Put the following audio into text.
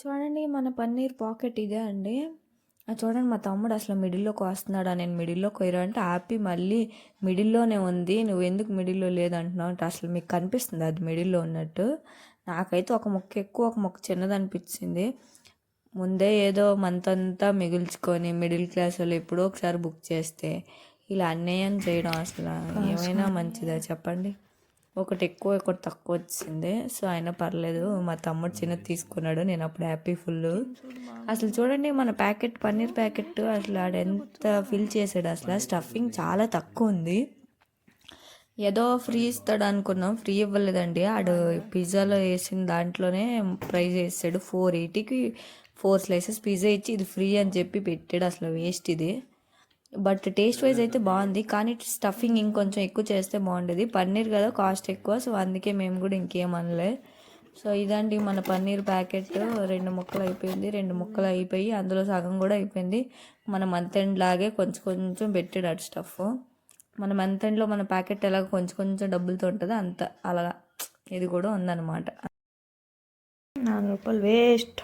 చూడండి మన పన్నీర్ పాకెట్ ఇదే అండి. చూడండి మా తమ్ముడు అసలు మిడిల్లోకి వస్తున్నాడా, నేను మిడిల్లోకి పోయిరా అంటే ఆపి మళ్ళీ మిడిల్లోనే ఉంది, నువ్వు ఎందుకు మిడిల్లో లేదంటున్నావు అంటే అసలు మీకు కనిపిస్తుంది అది మిడిల్లో ఉన్నట్టు. నాకైతే ఒక ముక్క ఎక్కువ ఒక ముక్క చిన్నది అనిపించింది. ముందే ఏదో మంత్ అంతా మిగుల్చుకొని మిడిల్ క్లాస్ వాళ్ళు ఎప్పుడో ఒకసారి బుక్ చేస్తే ఇలా అన్యాయం చేయడం అసలు ఏమైనా మంచిదా చెప్పండి. ఒకటి ఎక్కువ ఒకటి తక్కువ వచ్చింది. సో అయినా పర్లేదు, మా తమ్ముడు చిన్నది తీసుకున్నాడు, నేను అప్పుడు హ్యాపీ ఫుల్. అసలు చూడండి మన ప్యాకెట్ పన్నీర్ ప్యాకెట్ అసలు ఆడ ఎంత ఫిల్ చేసాడు, అసలు స్టఫింగ్ చాలా తక్కువ ఉంది. ఏదో ఫ్రీ ఇస్తాడు అనుకున్నాం, ఫ్రీ ఇవ్వలేదండి. ఆడు పిజ్జాలో వేసిన దాంట్లోనే ప్రైస్ వేసాడు 480కి 4 స్లైసెస్ పిజ్జా ఇచ్చి ఇది ఫ్రీ అని చెప్పి పెట్టాడు. అసలు వేస్ట్ ఇది. బట్ టేస్ట్ వైజ్ అయితే బాగుంది, కానీ స్టఫింగ్ ఇంకొంచెం ఎక్కువ చేస్తే బాగుండేది. పన్నీర్ కదా కాస్ట్ ఎక్కువ, సో అందుకే మేము కూడా ఇంకేమనలే. సో ఇదండి మన పన్నీర్ ప్యాకెట్. 2 ముక్కలు అయిపోయింది, 2 ముక్కలు అయిపోయి అందులో సగం కూడా అయిపోయింది. మన మంత్ ఎండ్ లాగే కొంచెం కొంచెం పెట్టాడు అటు స్టఫ్. మన మంత్ ఎండ్లో మన ప్యాకెట్ ఎలాగ కొంచెం కొంచెం డబ్బులతో ఉంటుందో అంత అలాగా ఇది కూడా ఉందన్నమాట. 4 రూపాయలు వేస్ట్.